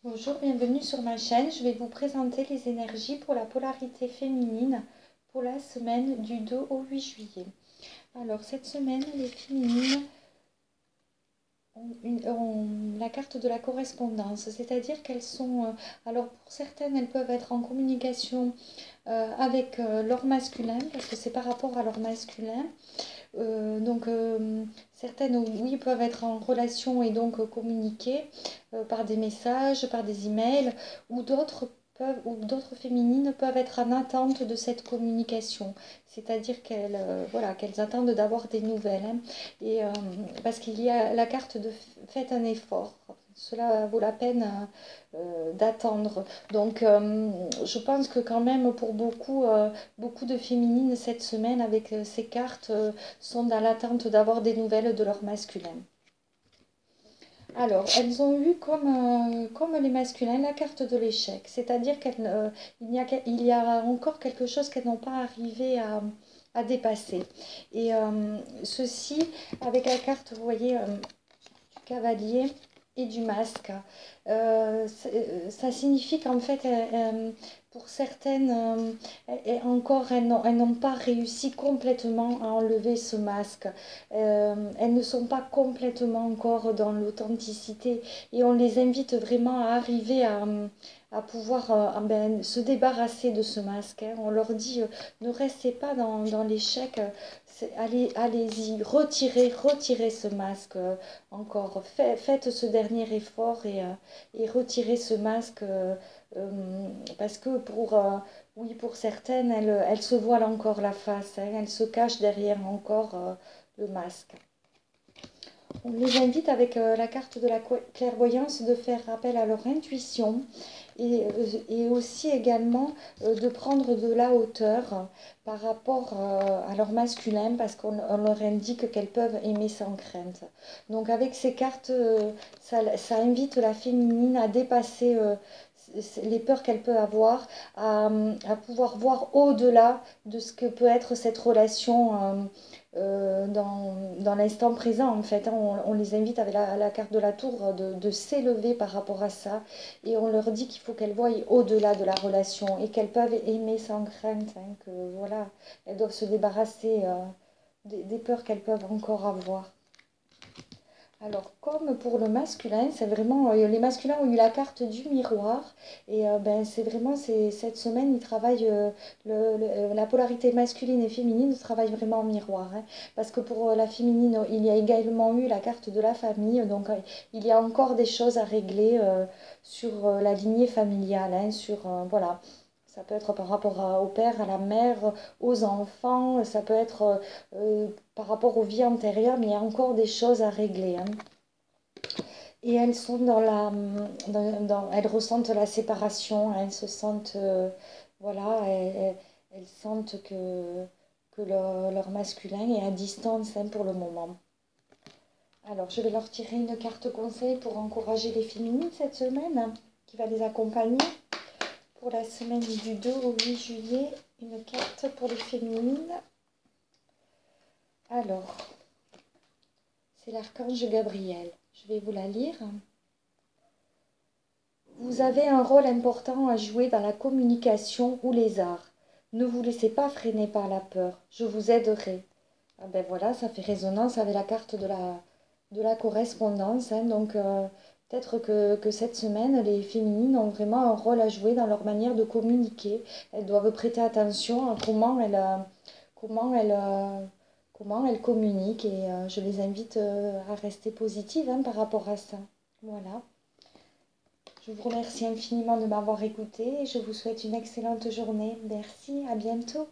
Bonjour, bienvenue sur ma chaîne. Je vais vous présenter les énergies pour la polarité féminine pour la semaine du 2 au 8 juillet. Alors, cette semaine, les féminines ont la carte de la correspondance, c'est-à-dire qu'elles sont... alors, pour certaines, elles peuvent être en communication avec leur masculin, parce que c'est par rapport à leur masculin. Certaines, oui, peuvent être en relation et donc communiquer par des messages, par des emails, ou d'autres féminines peuvent être en attente de cette communication. C'est-à-dire qu'elles voilà, qu'elles attendent d'avoir des nouvelles, hein. Parce qu'il y a la carte de faites un effort. Cela vaut la peine d'attendre. Je pense que quand même pour beaucoup de féminines cette semaine avec ces cartes sont dans l'attente d'avoir des nouvelles de leur masculin. Alors, elles ont eu comme les masculins la carte de l'échec, c'est-à-dire qu'il y a encore quelque chose qu'elles n'ont pas arrivé à dépasser. Ceci, avec la carte, vous voyez, du cavalier et du masque. Ça signifie qu'en fait, pour certaines, elles n'ont pas réussi complètement à enlever ce masque. Elles ne sont pas complètement encore dans l'authenticité et on les invite vraiment à arriver à pouvoir se débarrasser de ce masque, hein. On leur dit, ne restez pas dans l'échec, allez-y, retirez ce masque encore. Faites ce dernier effort et retirez ce masque parce que oui, pour certaines, elles se voilent encore la face, hein, elles se cachent derrière encore le masque. On les invite avec la carte de la clairvoyance de faire appel à leur intuition et aussi également de prendre de la hauteur par rapport à leur masculin parce qu'on leur indique qu'elles peuvent aimer sans crainte. Donc avec ces cartes, ça invite la féminine à dépasser les peurs qu'elle peut avoir, à pouvoir voir au-delà de ce que peut être cette relation dans l'instant présent en fait, hein. On les invite avec la carte de la tour de s'élever par rapport à ça et on leur dit qu'il faut qu'elles voient au-delà de la relation et qu'elles peuvent aimer sans crainte, hein, que voilà, elles doivent se débarrasser des peurs qu'elles peuvent encore avoir. Alors, comme pour le masculin, c'est vraiment, les masculins ont eu la carte du miroir et c'est vraiment, cette semaine, ils travaillent, la polarité masculine et féminine travaillent vraiment en miroir, hein. Parce que pour la féminine, il y a également eu la carte de la famille, donc il y a encore des choses à régler sur la lignée familiale, hein, voilà. Ça peut être par rapport au père, à la mère, aux enfants, ça peut être par rapport aux vies antérieures, mais il y a encore des choses à régler, hein. Et elles sont elles ressentent la séparation, hein. Elles se sentent, voilà, elles sentent que leur masculin est à distance, hein, pour le moment. Alors, je vais leur tirer une carte conseil pour encourager les féminines cette semaine, hein, qui va les accompagner. Pour la semaine du 2 au 8 juillet, une carte pour les féminines. Alors, c'est l'archange Gabriel. Je vais vous la lire. Vous avez un rôle important à jouer dans la communication ou les arts. Ne vous laissez pas freiner par la peur. Je vous aiderai. Ah ben voilà, ça fait résonance avec la carte de la correspondance, hein. Peut-être que cette semaine, les féminines ont vraiment un rôle à jouer dans leur manière de communiquer. Elles doivent prêter attention à comment elles, comment elles communiquent et je les invite à rester positives, hein, par rapport à ça. Voilà. Je vous remercie infiniment de m'avoir écouté et je vous souhaite une excellente journée. Merci, à bientôt.